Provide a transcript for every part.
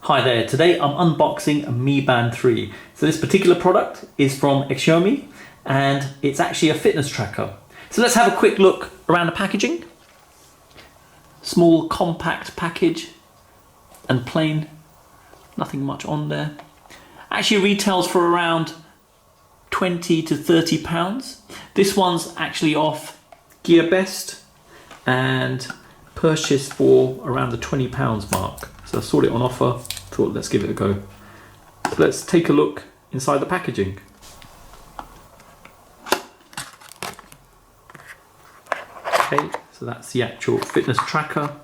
Hi there, today I'm unboxing a Mi Band 3. So this particular product is from Xiaomi and it's actually a fitness tracker. So let's have a quick look around the packaging. Small compact package and plain, nothing much on there. Actually retails for around 20 to 30 pounds. This one's actually off GearBest and purchased for around the £20 mark. So I saw it on offer, thought let's give it a go. So let's take a look inside the packaging. Okay, so that's the actual fitness tracker.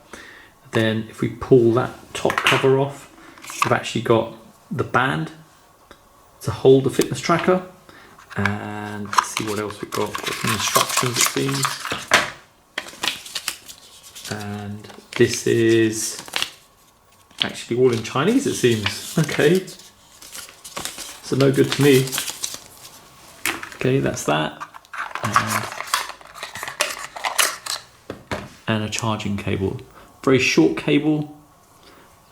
Then if we pull that top cover off, we've actually got the band to hold the fitness tracker. And let's see what else we've got. Got some instructions it seems. And this is actually all in Chinese it seems. Okay, so no good to me. Okay, that's that. And a charging cable. Very short cable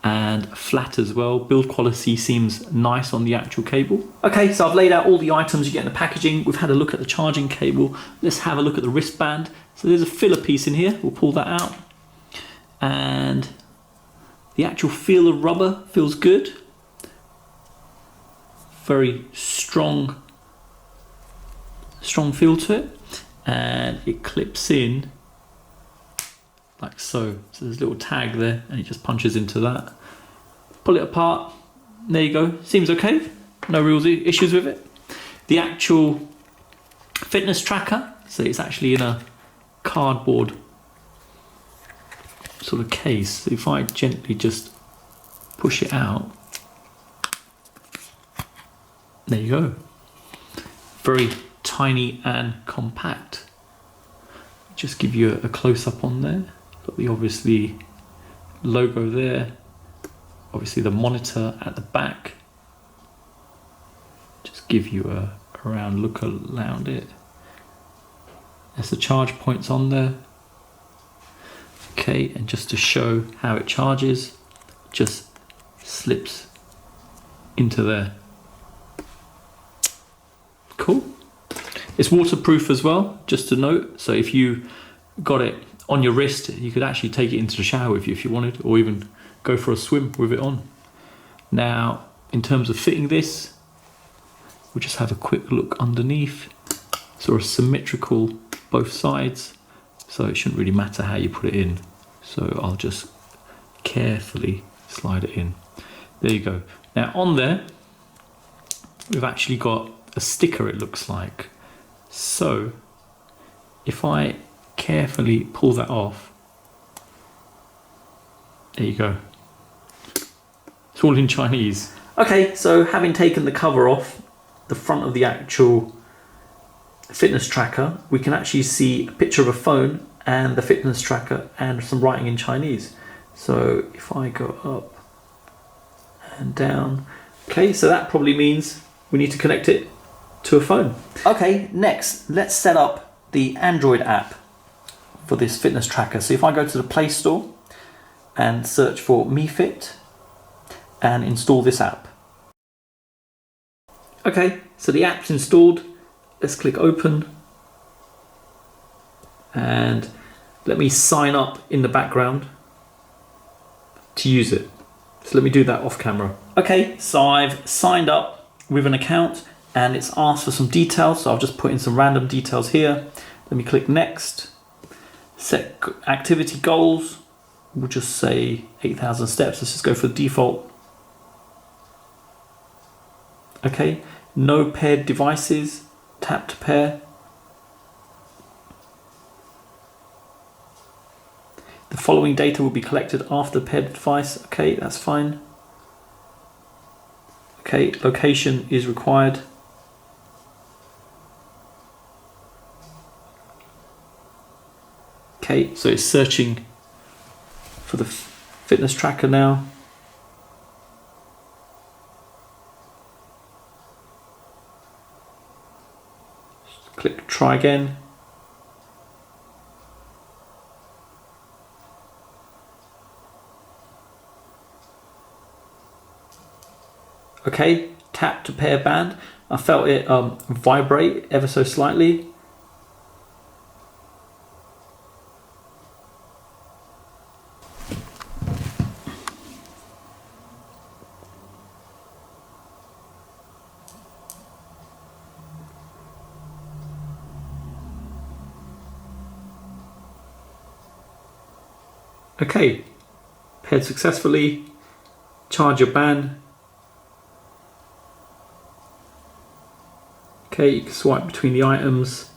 and flat as well. Build quality seems nice on the actual cable. Okay, so I've laid out all the items you get in the packaging. We've had a look at the charging cable. Let's have a look at the wristband. So there's a filler piece in here. We'll pull that out. And the actual feel of rubber feels good. Very strong feel to it. And it clips in like so. So there's a little tag there and it just punches into that. Pull it apart. There you go. Seems okay. No real issues with it. The actual fitness tracker. So it's actually in a cardboard sort of case. So if I gently just push it out, there you go. Very tiny and compact. Just give you a close-up on there. Got the obviously logo there. Obviously the monitor at the back. Just give you a round look around it. There's the charge points on there. Okay, and just to show how it charges, just slips into there. Cool. It's waterproof as well, just to note. So if you got it on your wrist, you could actually take it into the shower with you if you wanted, or even go for a swim with it on. Now, in terms of fitting this, we'll just have a quick look underneath. Sort of symmetrical both sides, so it shouldn't really matter how you put it in. So I'll just carefully slide it in. There you go. Now on there, we've actually got a sticker, it looks like. So if I carefully pull that off, there you go. It's all in Chinese. Okay, so having taken the cover off the front of the actual fitness tracker, we can actually see a picture of a phone and the fitness tracker and some writing in Chinese. So if I go up and down, okay, so that probably means we need to connect it to a phone. Okay, next, let's set up the Android app for this fitness tracker. So if I go to the Play Store and search for Mi Fit and install this app. Okay, so the app's installed. Let's click open and let me sign up in the background to use it. So let me do that off camera. Okay, so I've signed up with an account and it's asked for some details. So I'll just put in some random details here. Let me click next. Set activity goals. We'll just say 8,000 steps. Let's just go for the default. Okay, no paired devices. Tap to pair. The following data will be collected after the paired device. Okay, that's fine. Okay, location is required. Okay, so it's searching for the fitness tracker now. Click try again. Okay, tap to pair band. I felt it vibrate ever so slightly. Okay, paired successfully. Charge your band. Okay, you can swipe between the items.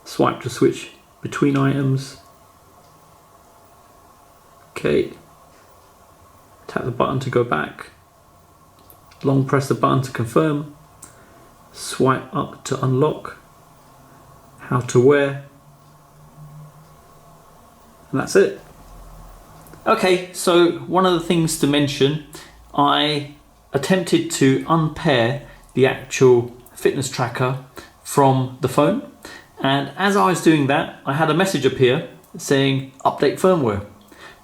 Swipe to switch between items. Okay, tap the button to go back. Long press the button to confirm. Swipe up to unlock. How to wear. And that's it. Okay, so one of the things to mention, I attempted to unpair the actual fitness tracker from the phone, and as I was doing that, I had a message appear saying update firmware.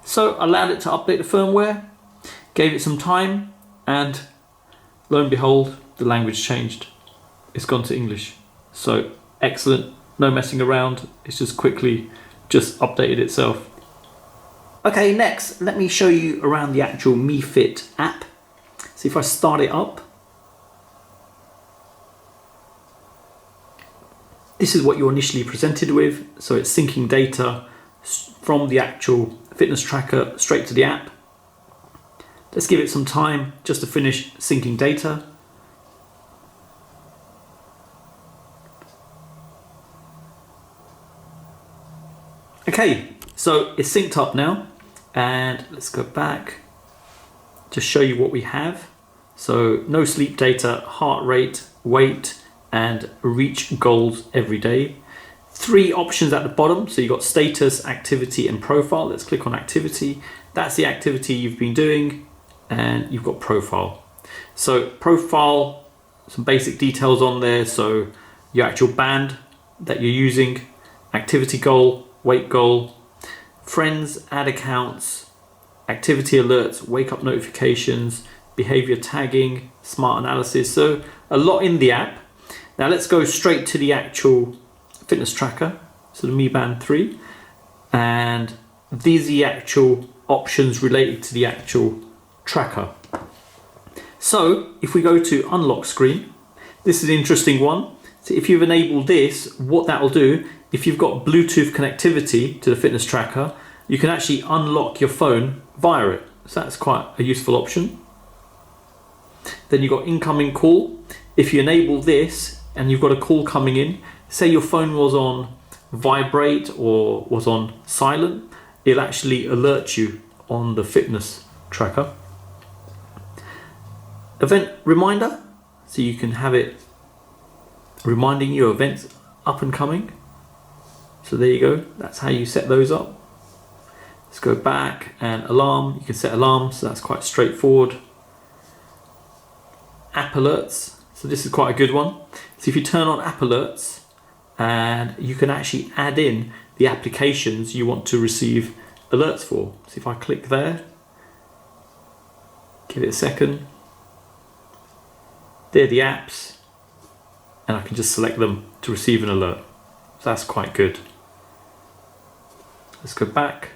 So I allowed it to update the firmware, gave it some time, and lo and behold, the language changed. It's gone to English. So excellent, no messing around, it's just quickly just updated itself. Okay, next, let me show you around the actual Mi Fit app. So if I start it up, this is what you're initially presented with. So it's syncing data from the actual fitness tracker straight to the app. Let's give it some time just to finish syncing data. Okay, so it's synced up now, and let's go back to show you what we have. So no sleep data, heart rate, weight, and reach goals every day. 3 options at the bottom. So you've got status, activity, and profile. Let's click on activity. That's the activity you've been doing, and you've got profile. So profile, some basic details on there. So your actual band that you're using, activity goal, weight goal, friends, ad accounts, activity alerts, wake up notifications, behavior tagging, smart analysis. So a lot in the app. Now let's go straight to the actual fitness tracker, so the Mi Band 3, and these are the actual options related to the actual tracker. So if we go to unlock screen, this is an interesting one. So if you've enabled this, what that will do, if you've got Bluetooth connectivity to the fitness tracker, you can actually unlock your phone via it. So that's quite a useful option. Then you've got incoming call. If you enable this and you've got a call coming in, say your phone was on vibrate or was on silent, it'll actually alert you on the fitness tracker. Event reminder, so you can have it reminding you of events up and coming. So there you go, that's how you set those up. Let's go back, and alarm, you can set alarms, so that's quite straightforward. App alerts, so this is quite a good one. So if you turn on app alerts, and you can actually add in the applications you want to receive alerts for. So if I click there, give it a second, they're the apps, and I can just select them to receive an alert. So that's quite good. Let's go back.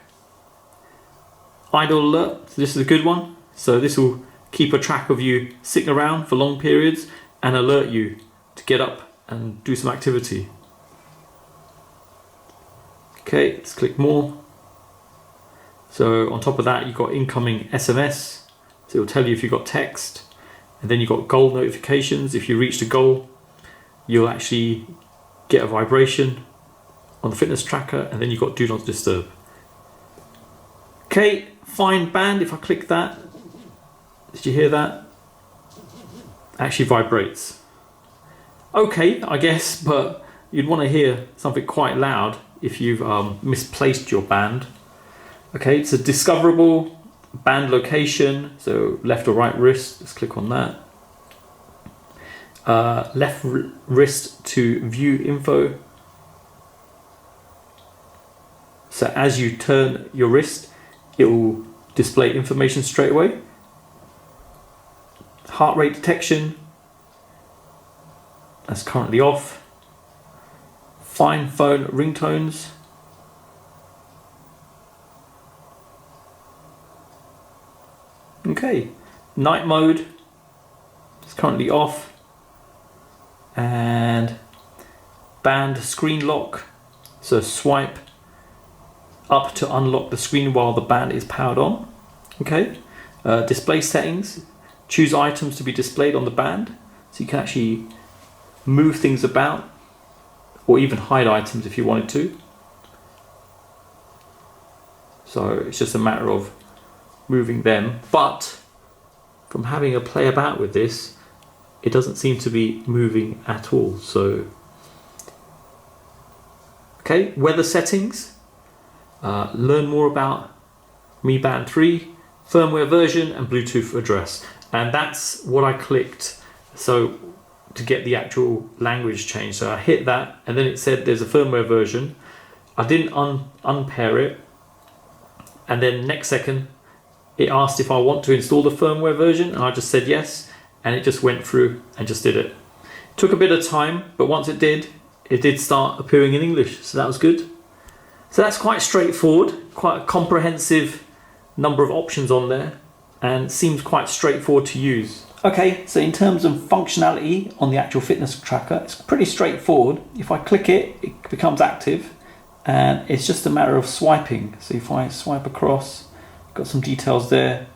Idle alert, so this is a good one. So this will keep a track of you sitting around for long periods and alert you to get up and do some activity. Okay, let's click more. So on top of that, you've got incoming SMS. So it'll tell you if you've got text, and then you've got goal notifications. If you reach the goal, you'll actually get a vibration on the fitness tracker, and then you've got do not disturb. Okay, find band, if I click that, did you hear that? Actually vibrates. Okay, I guess, but you'd want to hear something quite loud if you've misplaced your band. Okay, it's a discoverable band location, so left or right wrist, let's click on that. Left wrist to view info. So as you turn your wrist, it will display information straight away. heart rate detection, that's currently off. Find phone ringtones. Okay, night mode is currently off, and band screen lock, so swipe up to unlock the screen while the band is powered on. Okay, display settings, choose items to be displayed on the band, so you can actually move things about or even hide items if you wanted to. So it's just a matter of moving them, but from having a play about with this, it doesn't seem to be moving at all. So okay, weather settings, learn more about Mi Band 3, firmware version and Bluetooth address, and that's what I clicked so to get the actual language change. So I hit that and then it said there's a firmware version. I didn't unpair it, and then next second it asked if I want to install the firmware version, and I just said yes, and it just went through and just did it. Took a bit of time, but once it did start appearing in English, so that was good. So that's quite straightforward, quite a comprehensive number of options on there, and seems quite straightforward to use. Okay, so in terms of functionality on the actual fitness tracker, it's pretty straightforward. If I click it, it becomes active, and it's just a matter of swiping. So if I swipe across, got some details there,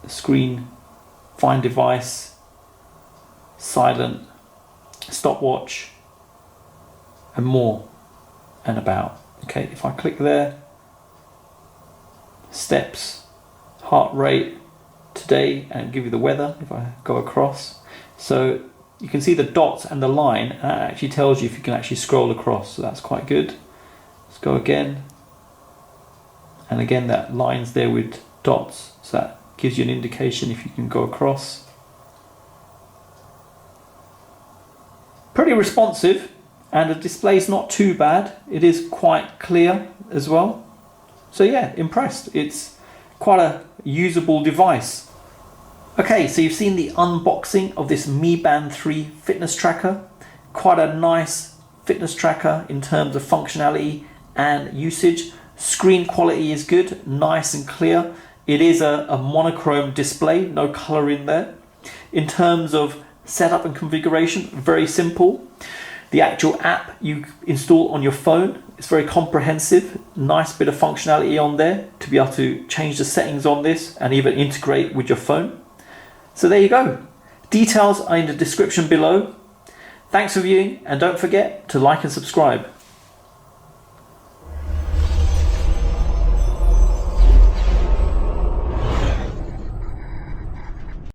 screen, find device, silent, stopwatch, and more and about. Okay, if I click there, steps, heart rate, today, and give you the weather if I go across. So you can see the dots and the line, and that actually tells you if you can actually scroll across, so that's quite good. Let's go again. And again, that line's there with dots, so that gives you an indication if you can go across. Pretty responsive, and the display's not too bad. It is quite clear as well. So yeah, impressed. It's quite a usable device. Okay, so you've seen the unboxing of this Mi Band 3 fitness tracker. Quite a nice fitness tracker in terms of functionality and usage. Screen quality is good, nice and clear. It is a monochrome display, no color in there. In terms of setup and configuration, very simple. The actual app you install on your phone, it's very comprehensive, nice bit of functionality on there to be able to change the settings on this and even integrate with your phone. So there you go. Details are in the description below. Thanks for viewing, and don't forget to like and subscribe.